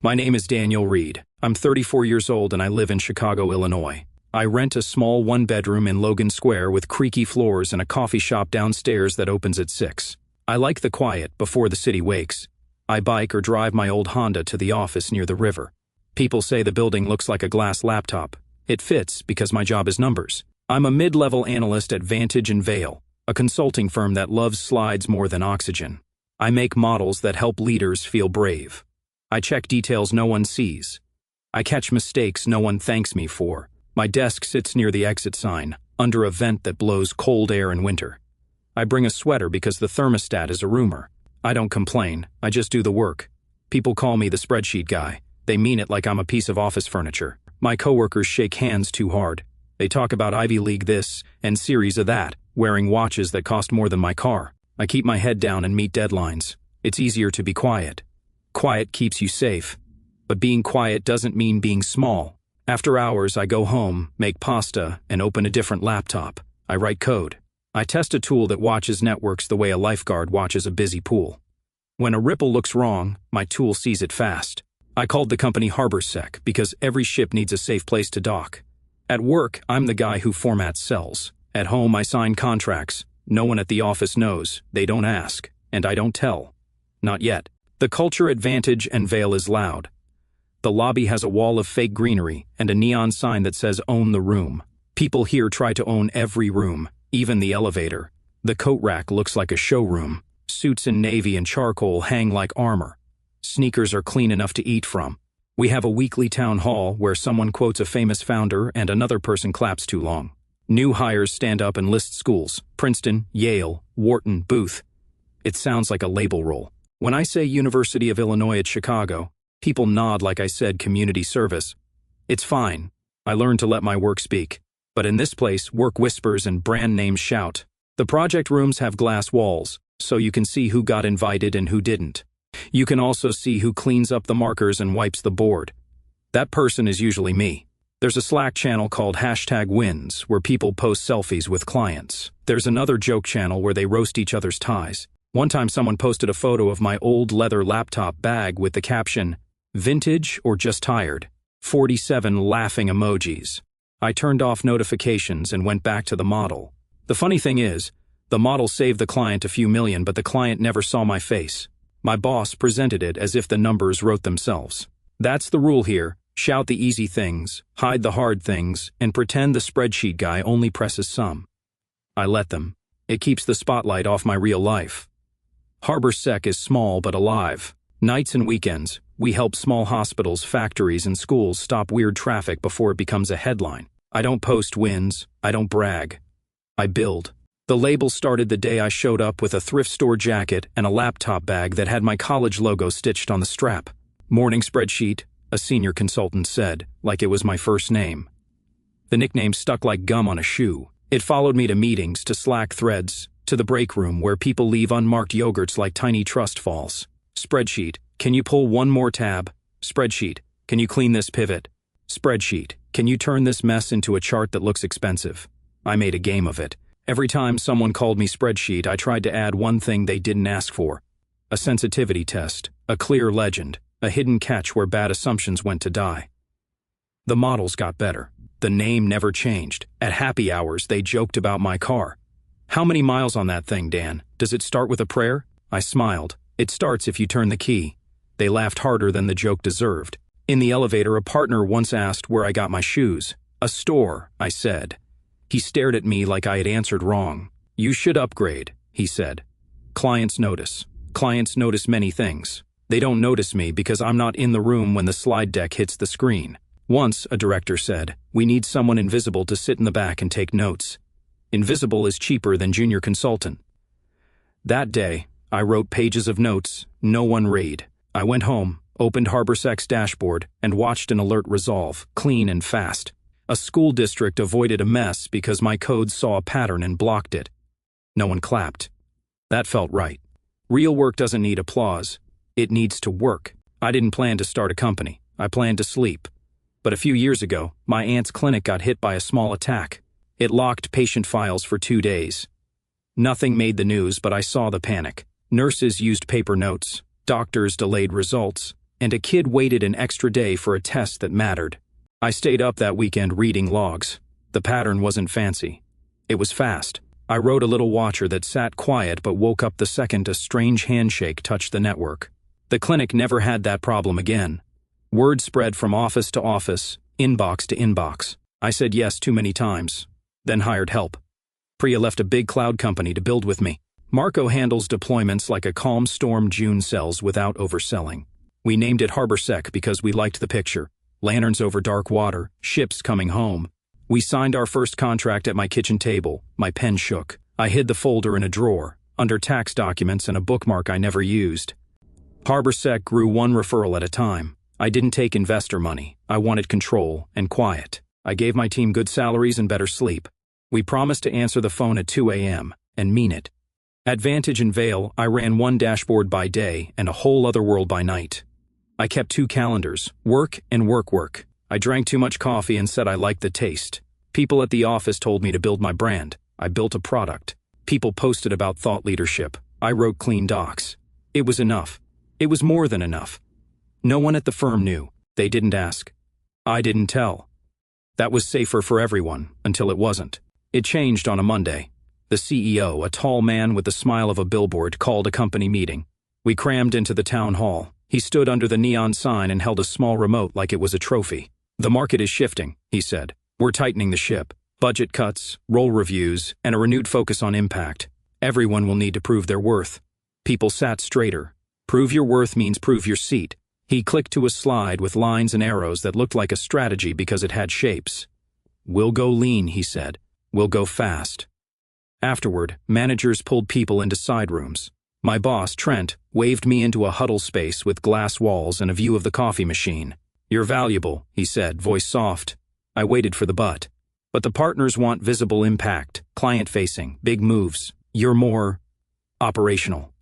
My name is Daniel Reed. I'm 34 years old and I live in Chicago, Illinois. I rent a small one-bedroom in Logan Square with creaky floors and a coffee shop downstairs that opens at 6. I like the quiet before the city wakes. I bike or drive my old Honda to the office near the river. People say the building looks like a glass laptop. It fits because my job is numbers. I'm a mid-level analyst at Vantage and Vail, a consulting firm that loves slides more than oxygen. I make models that help leaders feel brave. I check details no one sees. I catch mistakes no one thanks me for. My desk sits near the exit sign, under a vent that blows cold air in winter. I bring a sweater because the thermostat is a rumor. I don't complain, I just do the work. People call me the Spreadsheet Guy. They mean it like I'm a piece of office furniture. My coworkers shake hands too hard. They talk about Ivy League this and series of that, wearing watches that cost more than my car. I keep my head down and meet deadlines. It's easier to be quiet. Quiet keeps you safe. But being quiet doesn't mean being small. After hours, I go home, make pasta, and open a different laptop. I write code. I test a tool that watches networks the way a lifeguard watches a busy pool. When a ripple looks wrong, my tool sees it fast. I called the company HarborSec because every ship needs a safe place to dock. At work, I'm the guy who formats cells. At home, I sign contracts. No one at the office knows. They don't ask. And I don't tell. Not yet. The culture at Vantage and Vail is loud. The lobby has a wall of fake greenery and a neon sign that says "Own the Room." People here try to own every room, even the elevator. The coat rack looks like a showroom. Suits in navy and charcoal hang like armor. Sneakers are clean enough to eat from. We have a weekly town hall where someone quotes a famous founder and another person claps too long. New hires stand up and list schools: Princeton, Yale, Wharton, Booth. It sounds like a label roll. When I say University of Illinois at Chicago, people nod like I said community service. It's fine. I learned to let my work speak. But in this place, work whispers and brand names shout. The project rooms have glass walls, so you can see who got invited and who didn't. You can also see who cleans up the markers and wipes the board. That person is usually me. There's a Slack channel called #wins where people post selfies with clients. There's another joke channel where they roast each other's ties. One time someone posted a photo of my old leather laptop bag with the caption, "Vintage or just tired?" 47 laughing emojis. I turned off notifications and went back to the model. The funny thing is, the model saved the client a few million, but the client never saw my face. My boss presented it as if the numbers wrote themselves. That's the rule here. Shout the easy things, hide the hard things, and pretend the spreadsheet guy only presses some. I let them. It keeps the spotlight off my real life. HarborSec is small but alive. Nights and weekends, we help small hospitals, factories, and schools stop weird traffic before it becomes a headline. I don't post wins. I don't brag. I build. The label started the day I showed up with a thrift store jacket and a laptop bag that had my college logo stitched on the strap. "Morning spreadsheet," a senior consultant said, like it was my first name. The nickname stuck like gum on a shoe. It followed me to meetings, to Slack threads, to the break room where people leave unmarked yogurts like tiny trust falls. "Spreadsheet, can you pull one more tab?" "Spreadsheet, can you clean this pivot?" "Spreadsheet, can you turn this mess into a chart that looks expensive?" I made a game of it. Every time someone called me spreadsheet, I tried to add one thing they didn't ask for. A sensitivity test, a clear legend, a hidden catch where bad assumptions went to die. The models got better. The name never changed. At happy hours, they joked about my car. "How many miles on that thing, Dan? Does it start with a prayer?" I smiled. "It starts if you turn the key." They laughed harder than the joke deserved. In the elevator, a partner once asked where I got my shoes. "A store," I said. He stared at me like I had answered wrong. "You should upgrade," he said. Clients notice. Clients notice many things. They don't notice me because I'm not in the room when the slide deck hits the screen. Once, a director said, "We need someone invisible to sit in the back and take notes. Invisible is cheaper than junior consultant." That day, I wrote pages of notes, no one read. I went home, opened HarborSec's dashboard, and watched an alert resolve, clean and fast. A school district avoided a mess because my code saw a pattern and blocked it. No one clapped. That felt right. Real work doesn't need applause. It needs to work. I didn't plan to start a company. I planned to sleep. But a few years ago, my aunt's clinic got hit by a small attack. It locked patient files for 2 days. Nothing made the news, but I saw the panic. Nurses used paper notes. Doctors delayed results. and a kid waited an extra day for a test that mattered. I stayed up that weekend reading logs. The pattern wasn't fancy. It was fast. I wrote a little watcher that sat quiet but woke up the second a strange handshake touched the network. The clinic never had that problem again. Word spread from office to office, inbox to inbox. I said yes too many times, then hired help. Priya left a big cloud company to build with me. Marco handles deployments like a calm storm June sells without overselling. We named it HarborSec because we liked the picture. Lanterns over dark water, ships coming home. We signed our first contract at my kitchen table. My pen shook. I hid the folder in a drawer, under tax documents and a bookmark I never used. HarborSec grew one referral at a time. I didn't take investor money. I wanted control and quiet. I gave my team good salaries and better sleep. We promised to answer the phone at 2 a.m. and mean it. At Vantage and Vail, I ran one dashboard by day and a whole other world by night. I kept 2 calendars, work and work. I drank too much coffee and said I liked the taste. People at the office told me to build my brand. I built a product. People posted about thought leadership. I wrote clean docs. It was enough. It was more than enough. No one at the firm knew. They didn't ask. I didn't tell. That was safer for everyone, until it wasn't. It changed on a Monday. The CEO, a tall man with the smile of a billboard, called a company meeting. We crammed into the town hall. He stood under the neon sign and held a small remote like it was a trophy. "The market is shifting," he said. "We're tightening the ship. Budget cuts, role reviews, and a renewed focus on impact. Everyone will need to prove their worth." People sat straighter. Prove your worth means prove your seat. He clicked to a slide with lines and arrows that looked like a strategy because it had shapes. "We'll go lean," he said. "We'll go fast." Afterward, managers pulled people into side rooms. My boss, Trent, waved me into a huddle space with glass walls and a view of the coffee machine. "You're valuable," he said, voice soft. I waited for the but. "But the partners want visible impact, client-facing, big moves. You're more operational."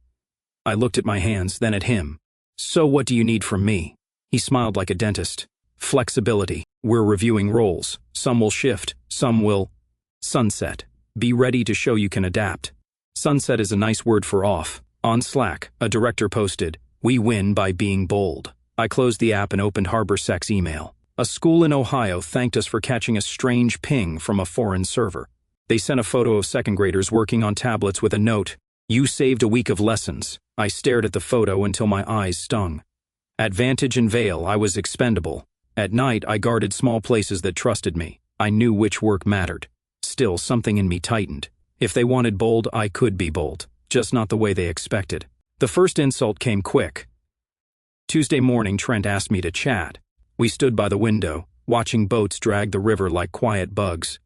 I looked at my hands, then at him. "So what do you need from me?" He smiled like a dentist. "Flexibility. We're reviewing roles. Some will shift, some will sunset. Be ready to show you can adapt." Sunset is a nice word for off. On Slack, a director posted, "We win by being bold." I closed the app and opened HarborSec's email. A school in Ohio thanked us for catching a strange ping from a foreign server. They sent a photo of second graders working on tablets with a note, "You saved a week of lessons." I stared at the photo until my eyes stung. At Vantage and Vail, I was expendable. At night, I guarded small places that trusted me. I knew which work mattered. Still, something in me tightened. If they wanted bold, I could be bold, just not the way they expected. The first insult came quick. Tuesday morning, Trent asked me to chat. We stood by the window, watching boats drag the river like quiet bugs.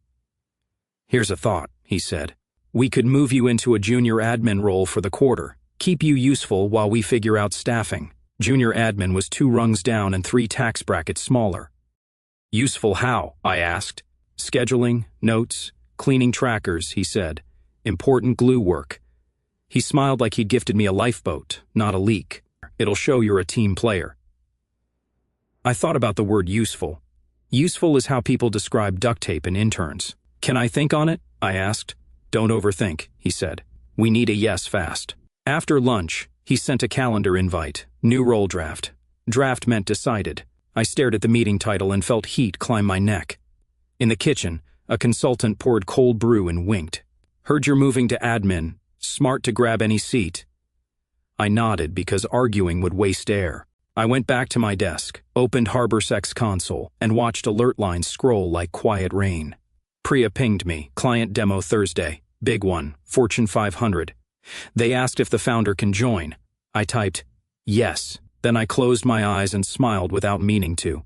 "Here's a thought," he said. "We could move you into a junior admin role for the quarter. Keep you useful while we figure out staffing." Junior admin was 2 rungs down and 3 tax brackets smaller. "Useful how?" I asked. "Scheduling, notes, cleaning trackers," he said. "Important glue work." He smiled like he'd gifted me a lifeboat, not a leak. "It'll show you're a team player." I thought about the word useful. Useful is how people describe duct tape in interns. "Can I think on it?" I asked. "Don't overthink," he said. "We need a yes fast." After lunch, he sent a calendar invite. New role draft. Draft meant decided. I stared at the meeting title and felt heat climb my neck. In the kitchen, a consultant poured cold brew and winked. "Heard you're moving to admin. Smart to grab any seat." I nodded because arguing would waste air. I went back to my desk, opened HarborSec's console, and watched alert lines scroll like quiet rain. Priya pinged me, "Client demo Thursday. Big one, Fortune 500. They asked if the founder can join." I typed, "Yes." Then I closed my eyes and smiled without meaning to.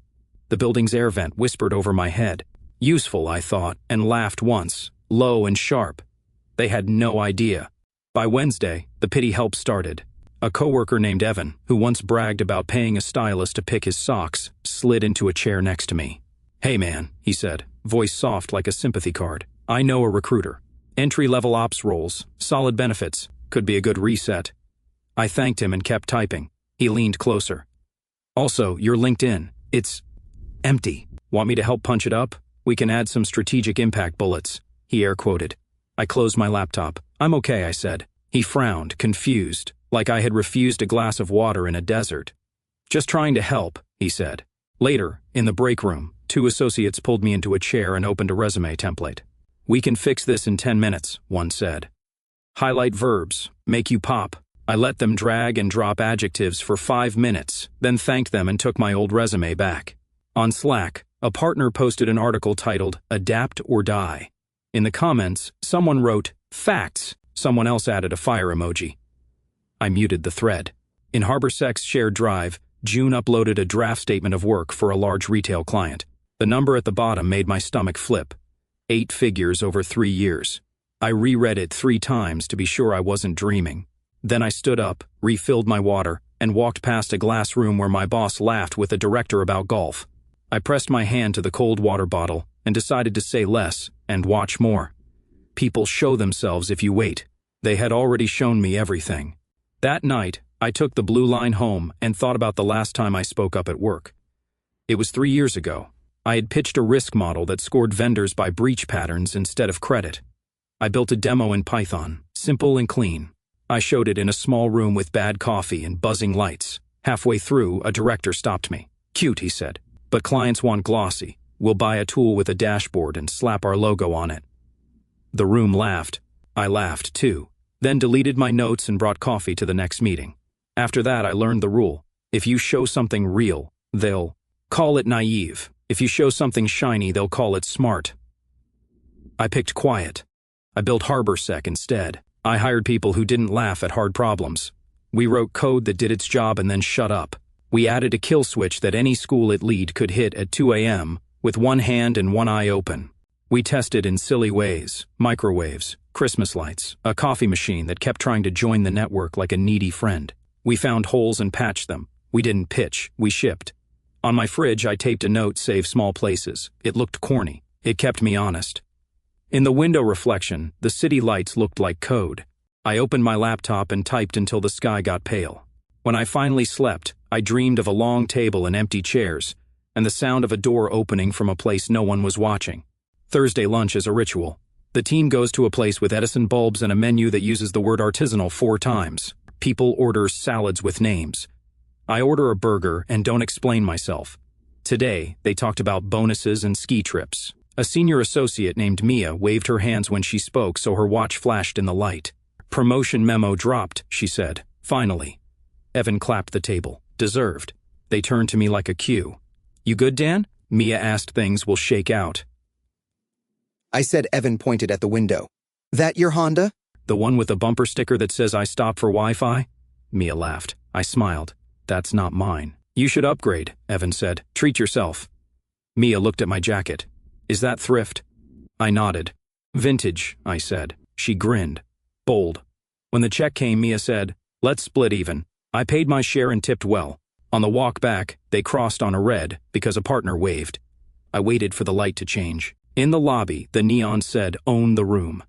The building's air vent whispered over my head. Useful, I thought, and laughed once, low and sharp. They had no idea. By Wednesday, the pity help started. A coworker named Evan, who once bragged about paying a stylist to pick his socks, slid into a chair next to me. "Hey man," he said, voice soft like a sympathy card. "I know a recruiter. Entry-level ops roles, solid benefits, could be a good reset." I thanked him and kept typing. He leaned closer. "Also, your LinkedIn, it's empty. Want me to help punch it up? We can add some strategic impact bullets," he air-quoted. I closed my laptop. "I'm okay," I said. He frowned, confused, like I had refused a glass of water in a desert. Just trying to help, he said. Later, in the break room, 2 associates pulled me into a chair and opened a resume template. We can fix this in 10 minutes, one said. Highlight verbs, make you pop. I let them drag and drop adjectives for 5 minutes, then thanked them and took my old resume back. On Slack, a partner posted an article titled, Adapt or Die. In the comments, someone wrote, Facts. Someone else added a fire emoji. I muted the thread. In HarborSec's shared drive, June uploaded a draft statement of work for a large retail client. The number at the bottom made my stomach flip. 8 figures over 3 years. I reread it 3 times to be sure I wasn't dreaming. Then I stood up, refilled my water, and walked past a glass room where my boss laughed with a director about golf. I pressed my hand to the cold water bottle and decided to say less and watch more. People show themselves if you wait. They had already shown me everything. That night, I took the blue line home and thought about the last time I spoke up at work. It was 3 years ago. I had pitched a risk model that scored vendors by breach patterns instead of credit. I built a demo in Python, simple and clean. I showed it in a small room with bad coffee and buzzing lights. Halfway through, a director stopped me. Cute, he said, but clients want glossy. We'll buy a tool with a dashboard and slap our logo on it. The room laughed. I laughed too, then deleted my notes and brought coffee to the next meeting. After that, I learned the rule. If you show something real, they'll call it naive. If you show something shiny, they'll call it smart. I picked quiet. I built HarborSec instead. I hired people who didn't laugh at hard problems. We wrote code that did its job and then shut up. We added a kill switch that any school it lead could hit at 2 a.m. with one hand and one eye open. We tested in silly ways, microwaves, Christmas lights, a coffee machine that kept trying to join the network like a needy friend. We found holes and patched them. We didn't pitch, we shipped. On my fridge, I taped a note, save small places. It looked corny. It kept me honest. In the window reflection, the city lights looked like code. I opened my laptop and typed until the sky got pale. When I finally slept, I dreamed of a long table and empty chairs, and the sound of a door opening from a place no one was watching. Thursday lunch is a ritual. The team goes to a place with Edison bulbs and a menu that uses the word artisanal 4 times. People order salads with names. I order a burger and don't explain myself. Today, they talked about bonuses and ski trips. A senior associate named Mia waved her hands when she spoke so her watch flashed in the light. Promotion memo dropped, she said. Finally. Evan clapped the table. Deserved. They turned to me like a cue. You good, Dan? Mia asked. Things will shake out. I said. Evan pointed at the window. That your Honda? The one with a bumper sticker that says I stop for Wi-Fi? Mia laughed. I smiled. That's not mine. You should upgrade, Evan said. Treat yourself. Mia looked at my jacket. Is that thrift? I nodded. Vintage, I said. She grinned. Bold. When the check came, Mia said, let's split even. I paid my share and tipped well. On the walk back, they crossed on a red because a partner waved. I waited for the light to change. In the lobby, the neon said, own the room.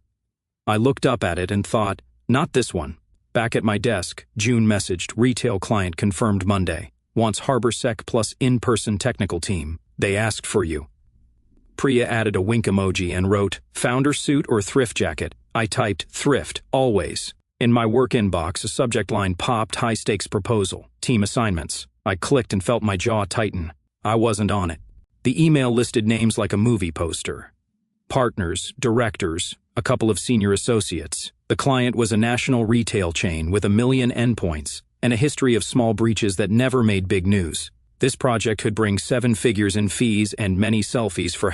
I looked up at it and thought, not this one. Back at my desk, June messaged, retail client confirmed Monday. Wants HarborSec plus in-person technical team. They asked for you. Priya added a wink emoji and wrote, founder suit or thrift jacket? I typed, thrift, always. In my work inbox, a subject line popped, high-stakes proposal, team assignments. I clicked and felt my jaw tighten. I wasn't on it. The email listed names like a movie poster. Partners, directors, a couple of senior associates. The client was a national retail chain with 1 million endpoints and a history of small breaches that never made big news. This project could bring 7 figures in fees and many selfies for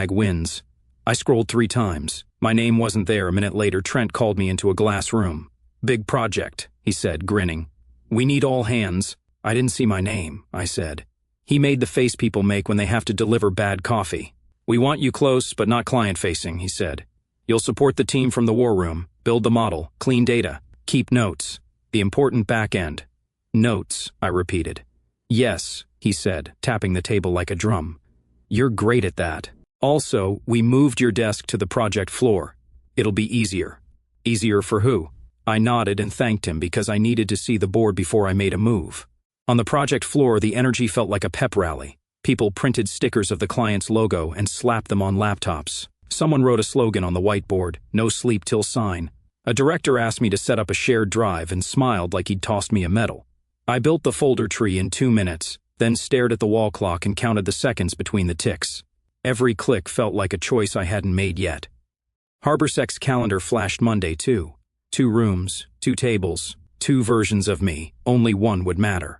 #wins. I scrolled 3 times. My name wasn't there. A minute later, Trent called me into a glass room. Big project, he said, grinning. We need all hands. I didn't see my name, I said. He made the face people make when they have to deliver bad coffee. We want you close, but not client-facing, he said. You'll support the team from the war room, build the model, clean data, keep notes. The important back end. Notes, I repeated. Yes, he said, tapping the table like a drum. You're great at that. Also, we moved your desk to the project floor. It'll be easier. Easier for who? I nodded and thanked him because I needed to see the board before I made a move. On the project floor, the energy felt like a pep rally. People printed stickers of the client's logo and slapped them on laptops. Someone wrote a slogan on the whiteboard, no sleep till sign. A director asked me to set up a shared drive and smiled like he'd tossed me a medal. I built the folder tree in 2 minutes, then stared at the wall clock and counted the seconds between the ticks. Every click felt like a choice I hadn't made yet. Harborsec's calendar flashed Monday too. 2 rooms, 2 tables, 2 versions of me, only one would matter.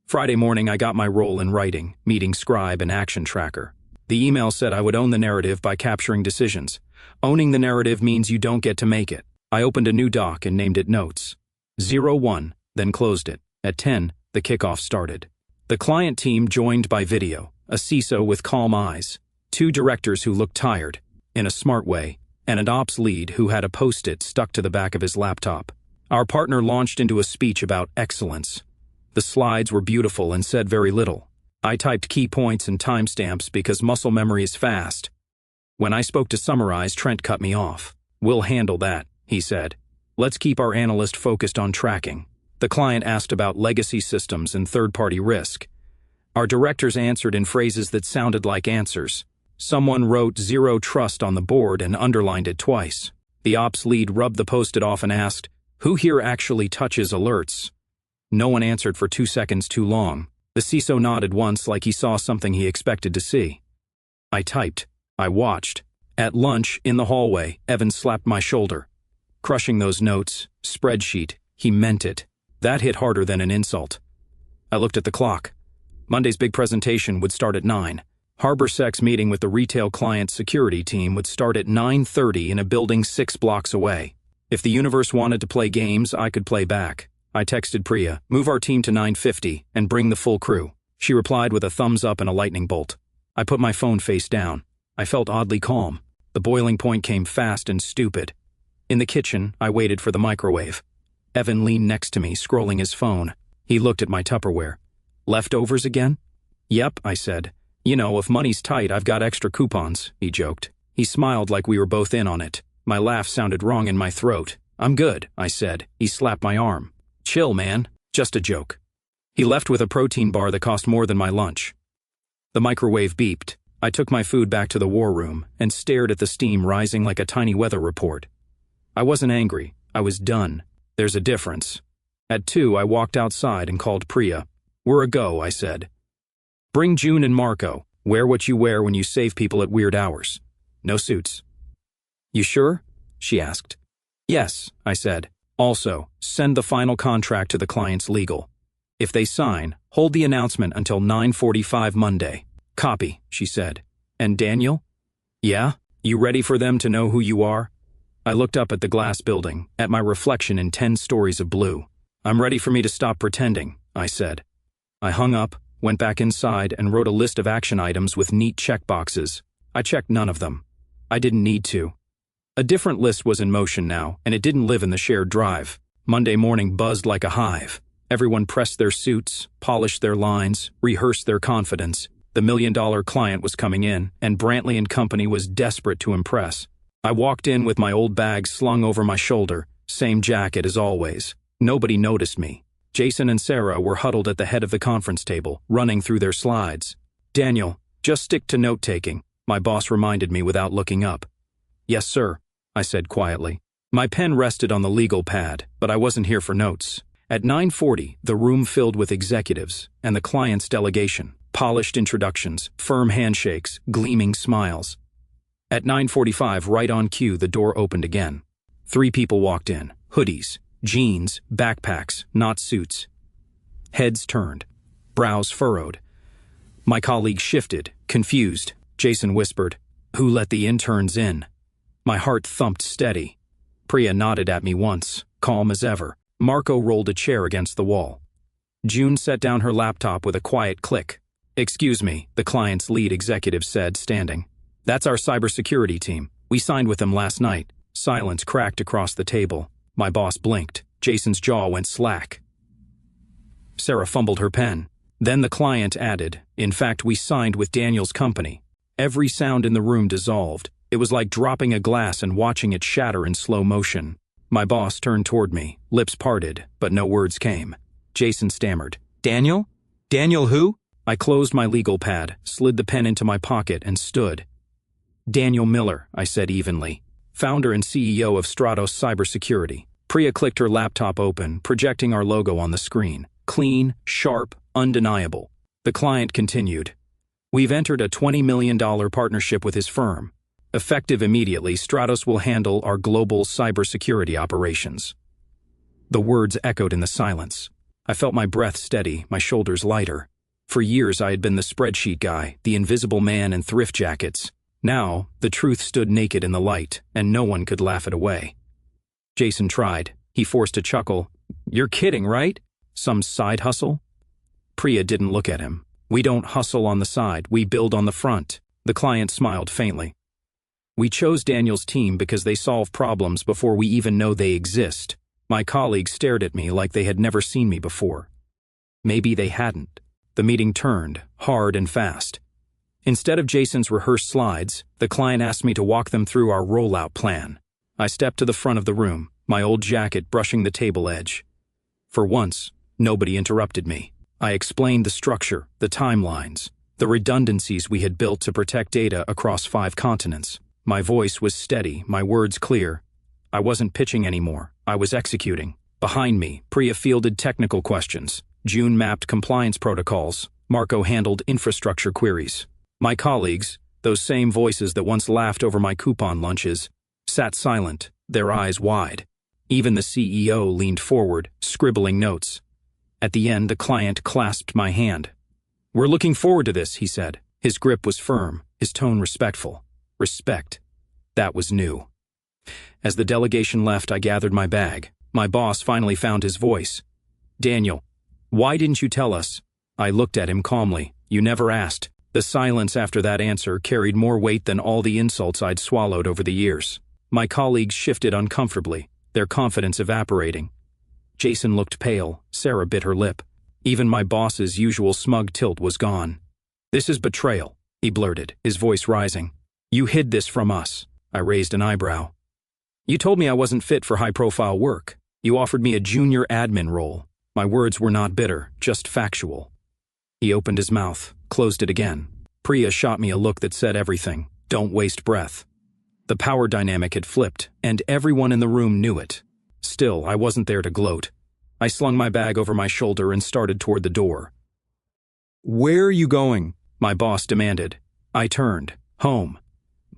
Friday morning I got my role in writing, meeting scribe and action tracker. The email said I would own the narrative by capturing decisions. Owning the narrative means you don't get to make it. I opened a new doc and named it Notes. 01, then closed it. At 10, the kickoff started. The client team joined by video, a CISO with calm eyes, 2 directors who looked tired, in a smart way, and an ops lead who had a post-it stuck to the back of his laptop. Our partner launched into a speech about excellence. The slides were beautiful and said very little. I typed key points and timestamps because muscle memory is fast. When I spoke to summarize, Trent cut me off. "We'll handle that," he said. "Let's keep our analyst focused on tracking." The client asked about legacy systems and third-party risk. Our directors answered in phrases that sounded like answers. Someone wrote "zero trust" on the board and underlined it twice. The ops lead rubbed the post-it off and asked, "Who here actually touches alerts?" No one answered for 2 seconds too long. The CISO nodded once like he saw something he expected to see. I typed. I watched. At lunch, in the hallway, Evan slapped my shoulder. Crushing those notes, spreadsheet, he meant it. That hit harder than an insult. I looked at the clock. Monday's big presentation would start at 9. Harborsec's meeting with the retail client security team would start at 9:30 in a building 6 blocks away. If the universe wanted to play games, I could play back. I texted Priya, "Move our team to 9:50 and bring the full crew." She replied with a thumbs up and a lightning bolt. I put my phone face down. I felt oddly calm. The boiling point came fast and stupid. In the kitchen, I waited for the microwave. Evan leaned next to me, scrolling his phone. He looked at my Tupperware. "Leftovers again?" "Yep," I said. "You know, if money's tight, I've got extra coupons," he joked. He smiled like we were both in on it. My laugh sounded wrong in my throat. "I'm good," I said. He slapped my arm. "Chill, man. Just a joke." He left with a protein bar that cost more than my lunch. The microwave beeped. I took my food back to the war room and stared at the steam rising like a tiny weather report. I wasn't angry. I was done. There's a difference. At 2, I walked outside and called Priya. "We're a go," I said. "Bring June and Marco. Wear what you wear when you save people at weird hours. No suits." "You sure?" she asked. "Yes," I said. "Also, send the final contract to the client's legal. If they sign, hold the announcement until 9:45 Monday." "Copy," she said. "And Daniel?" "Yeah? You ready for them to know who you are?" I looked up at the glass building, at my reflection in 10 stories of blue. "I'm ready for me to stop pretending," I said. I hung up, went back inside, and wrote a list of action items with neat checkboxes. I checked none of them. I didn't need to. A different list was in motion now, and it didn't live in the shared drive. Monday morning buzzed like a hive. Everyone pressed their suits, polished their lines, rehearsed their confidence. The $1 million client was coming in, and Brantley and Company was desperate to impress. I walked in with my old bag slung over my shoulder, same jacket as always. Nobody noticed me. Jason and Sarah were huddled at the head of the conference table, running through their slides. "Daniel, just stick to note-taking," my boss reminded me without looking up. "Yes, sir," I said quietly. My pen rested on the legal pad, but I wasn't here for notes. At 9:40, the room filled with executives and the client's delegation. Polished introductions, firm handshakes, gleaming smiles. At 9:45, right on cue, the door opened again. 3 people walked in, hoodies, jeans, backpacks, not suits. Heads turned, brows furrowed. My colleague shifted, confused. Jason whispered, "Who let the interns in?" My heart thumped steady. Priya nodded at me once, calm as ever. Marco rolled a chair against the wall. June set down her laptop with a quiet click. "Excuse me," the client's lead executive said, standing. "That's our cybersecurity team. We signed with them last night." Silence cracked across the table. My boss blinked. Jason's jaw went slack. Sarah fumbled her pen. Then the client added, "In fact, we signed with Daniel's company." Every sound in the room dissolved. It was like dropping a glass and watching it shatter in slow motion. My boss turned toward me, lips parted, but no words came. Jason stammered, "Daniel? Daniel who?" I closed my legal pad, slid the pen into my pocket, and stood. "Daniel Miller," I said evenly, "founder and CEO of Stratos Cybersecurity." Priya clicked her laptop open, projecting our logo on the screen. Clean, sharp, undeniable. The client continued. We've entered a $20 million partnership with his firm. Effective immediately, Stratos will handle our global cybersecurity operations. The words echoed in the silence. I felt my breath steady, my shoulders lighter. For years I had been the spreadsheet guy, the invisible man in thrift jackets. Now, the truth stood naked in the light, and no one could laugh it away. Jason tried. He forced a chuckle. You're kidding, right? Some side hustle? Priya didn't look at him. We don't hustle on the side, we build on the front. The client smiled faintly. We chose Daniel's team because they solve problems before we even know they exist. My colleagues stared at me like they had never seen me before. Maybe they hadn't. The meeting turned, hard and fast. Instead of Jason's rehearsed slides, the client asked me to walk them through our rollout plan. I stepped to the front of the room, my old jacket brushing the table edge. For once, nobody interrupted me. I explained the structure, the timelines, the redundancies we had built to protect data across 5 continents. My voice was steady, my words clear. I wasn't pitching anymore, I was executing. Behind me, Priya fielded technical questions. June mapped compliance protocols. Marco handled infrastructure queries. My colleagues, those same voices that once laughed over my coupon lunches, sat silent, their eyes wide. Even the CEO leaned forward, scribbling notes. At the end, the client clasped my hand. We're looking forward to this, he said. His grip was firm, his tone respectful. Respect. That was new. As the delegation left, I gathered my bag. My boss finally found his voice. Daniel, why didn't you tell us? I looked at him calmly. You never asked. The silence after that answer carried more weight than all the insults I'd swallowed over the years. My colleagues shifted uncomfortably, their confidence evaporating. Jason looked pale, Sarah bit her lip. Even my boss's usual smug tilt was gone. This is betrayal, he blurted, his voice rising. You hid this from us. I raised an eyebrow. You told me I wasn't fit for high-profile work. You offered me a junior admin role. My words were not bitter, just factual. He opened his mouth, closed it again. Priya shot me a look that said everything. Don't waste breath. The power dynamic had flipped, and everyone in the room knew it. Still, I wasn't there to gloat. I slung my bag over my shoulder and started toward the door. Where are you going? My boss demanded. I turned. Home.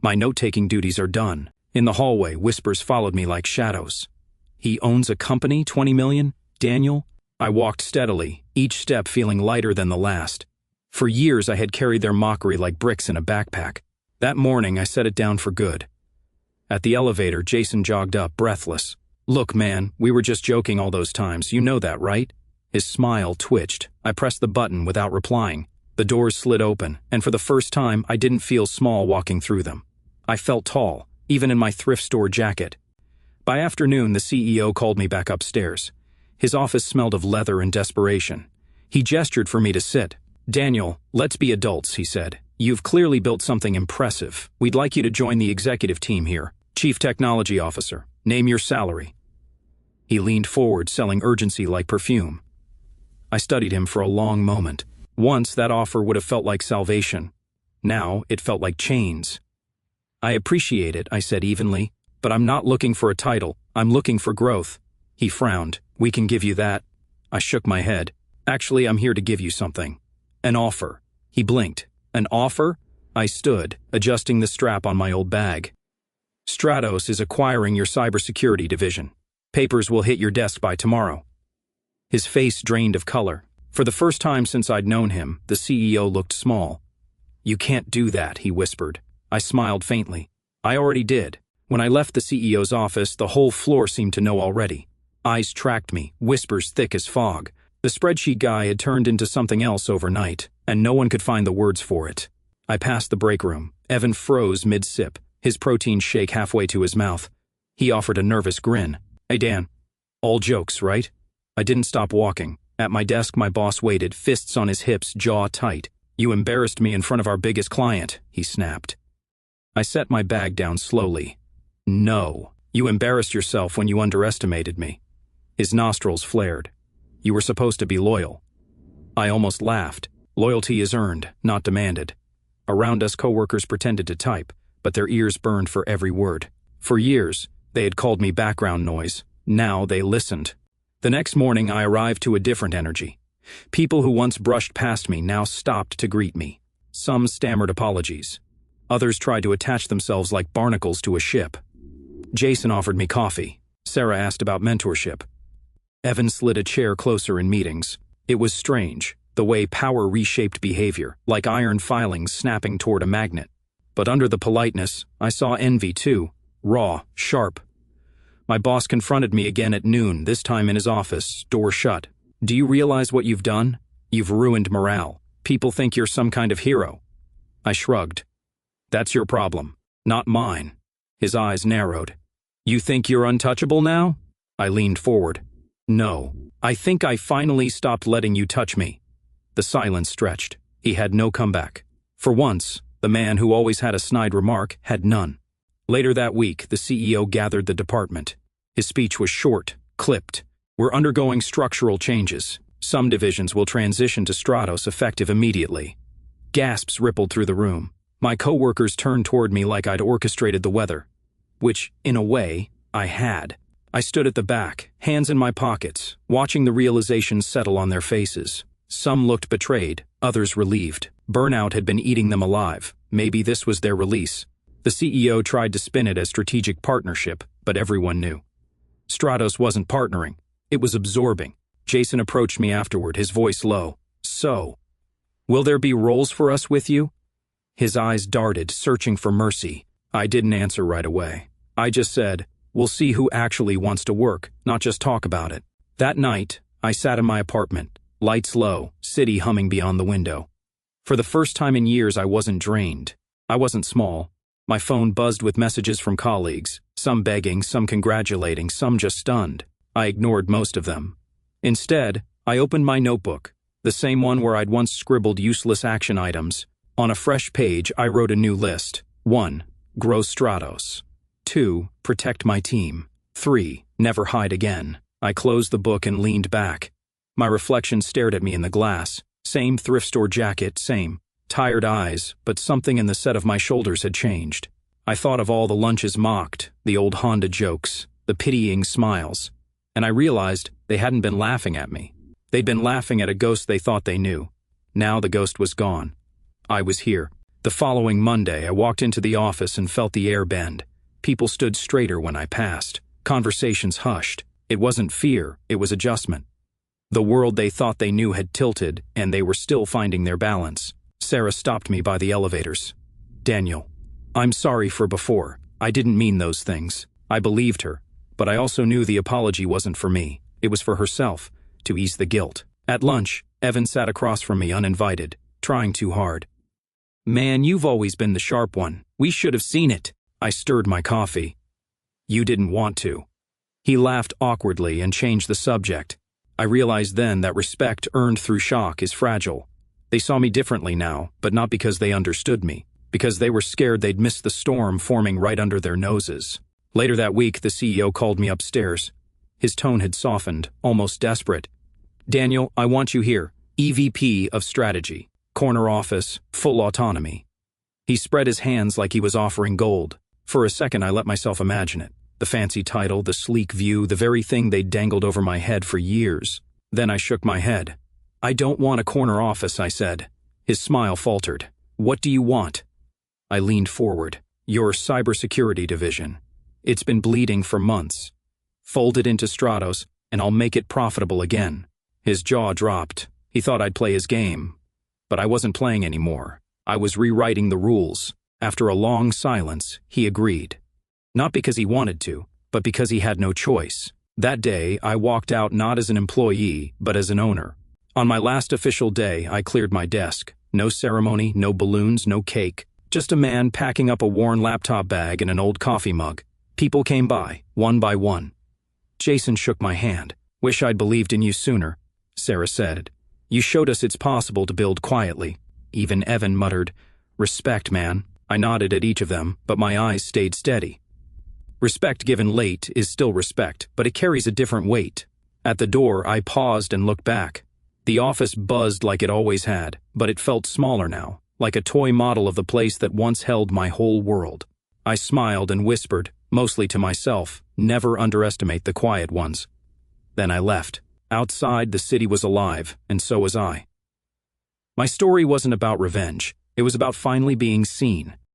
My note-taking duties are done. In the hallway, whispers followed me like shadows. He owns a company, 20 million? Daniel? I walked steadily, each step feeling lighter than the last. For years I had carried their mockery like bricks in a backpack. That morning I set it down for good. At the elevator, Jason jogged up, breathless. Look, man, we were just joking all those times, you know that, right? His smile twitched. I pressed the button without replying. The doors slid open, and for the first time I didn't feel small walking through them. I felt tall, even in my thrift store jacket. By afternoon, the CEO called me back upstairs. His office smelled of leather and desperation. He gestured for me to sit. Daniel, let's be adults, he said. You've clearly built something impressive. We'd like you to join the executive team here. Chief Technology Officer. Name your salary. He leaned forward, selling urgency like perfume. I studied him for a long moment. Once, that offer would have felt like salvation. Now, it felt like chains. I appreciate it, I said evenly, but I'm not looking for a title. I'm looking for growth. He frowned. We can give you that. I shook my head. Actually, I'm here to give you something. An offer. He blinked. An offer? I stood, adjusting the strap on my old bag. Stratos is acquiring your cybersecurity division. Papers will hit your desk by tomorrow. His face drained of color. For the first time since I'd known him, the CEO looked small. You can't do that, he whispered. I smiled faintly. I already did. When I left the CEO's office, the whole floor seemed to know already. Eyes tracked me, whispers thick as fog. The spreadsheet guy had turned into something else overnight, and no one could find the words for it. I passed the break room. Evan froze mid-sip, his protein shake halfway to his mouth. He offered a nervous grin. Hey, Dan. All jokes, right? I didn't stop walking. At my desk, my boss waited, fists on his hips, jaw tight. You embarrassed me in front of our biggest client, he snapped. I set my bag down slowly. No, you embarrassed yourself when you underestimated me. His nostrils flared. You were supposed to be loyal. I almost laughed. Loyalty is earned, not demanded. Around us, coworkers pretended to type, but their ears burned for every word. For years, they had called me background noise. Now they listened. The next morning, I arrived to a different energy. People who once brushed past me now stopped to greet me. Some stammered apologies. Others tried to attach themselves like barnacles to a ship. Jason offered me coffee. Sarah asked about mentorship. Evan slid a chair closer in meetings. It was strange, the way power reshaped behavior, like iron filings snapping toward a magnet. But under the politeness, I saw envy too, raw, sharp. My boss confronted me again at noon, this time in his office, door shut. "Do you realize what you've done? You've ruined morale. People think you're some kind of hero." I shrugged. "That's your problem, not mine." His eyes narrowed. "You think you're untouchable now?" I leaned forward. "No. I think I finally stopped letting you touch me." The silence stretched. He had no comeback. For once, the man who always had a snide remark had none. Later that week, the CEO gathered the department. His speech was short, clipped. "We're undergoing structural changes. Some divisions will transition to Stratos effective immediately." Gasps rippled through the room. My coworkers turned toward me like I'd orchestrated the weather. Which, in a way, I had. I stood at the back, hands in my pockets, watching the realization settle on their faces. Some looked betrayed, others relieved. Burnout had been eating them alive. Maybe this was their release. The CEO tried to spin it as strategic partnership, but everyone knew. Stratos wasn't partnering. It was absorbing. Jason approached me afterward, his voice low. "So, will there be roles for us with you?" His eyes darted, searching for mercy. I didn't answer right away. I just said, "We'll see who actually wants to work, not just talk about it." That night, I sat in my apartment, lights low, city humming beyond the window. For the first time in years, I wasn't drained. I wasn't small. My phone buzzed with messages from colleagues, some begging, some congratulating, some just stunned. I ignored most of them. Instead, I opened my notebook, the same one where I'd once scribbled useless action items. On a fresh page, I wrote a new list. 1. Grow Stratos. 2. Protect my team. 3. Never hide again. I closed the book and leaned back. My reflection stared at me in the glass. Same thrift store jacket, same tired eyes, but something in the set of my shoulders had changed. I thought of all the lunches mocked, the old Honda jokes, the pitying smiles, and I realized they hadn't been laughing at me. They'd been laughing at a ghost they thought they knew. Now the ghost was gone. I was here. The following Monday, I walked into the office and felt the air bend. People stood straighter when I passed. Conversations hushed. It wasn't fear, it was adjustment. The world they thought they knew had tilted, and they were still finding their balance. Sarah stopped me by the elevators. "Daniel, I'm sorry for before. I didn't mean those things." I believed her, but I also knew the apology wasn't for me. It was for herself, to ease the guilt. At lunch, Evan sat across from me uninvited, trying too hard. "Man, you've always been the sharp one. We should have seen it." I stirred my coffee. "You didn't want to." He laughed awkwardly and changed the subject. I realized then that respect earned through shock is fragile. They saw me differently now, but not because they understood me, because they were scared they'd miss the storm forming right under their noses. Later that week, the CEO called me upstairs. His tone had softened, almost desperate. "Daniel, I want you here. EVP of Strategy. Corner office, full autonomy." He spread his hands like he was offering gold. For a second, I let myself imagine it. The fancy title, the sleek view, the very thing they'd dangled over my head for years. Then I shook my head. "I don't want a corner office," I said. His smile faltered. "What do you want?" I leaned forward. "Your cybersecurity division. It's been bleeding for months. Fold it into Stratos, and I'll make it profitable again." His jaw dropped. He thought I'd play his game. But I wasn't playing anymore. I was rewriting the rules. After a long silence, he agreed. Not because he wanted to, but because he had no choice. That day, I walked out not as an employee, but as an owner. On my last official day, I cleared my desk. No ceremony, no balloons, no cake. Just a man packing up a worn laptop bag and an old coffee mug. People came by, one by one. Jason shook my hand. "Wish I'd believed in you sooner," Sarah said. "You showed us it's possible to build quietly." Even Evan muttered, "Respect, man." I nodded at each of them, but my eyes stayed steady. Respect given late is still respect, but it carries a different weight. At the door, I paused and looked back. The office buzzed like it always had, but it felt smaller now, like a toy model of the place that once held my whole world. I smiled and whispered, mostly to myself, "Never underestimate the quiet ones." Then I left. Outside, the city was alive, and so was I. My story wasn't about revenge. It was about finally being seen.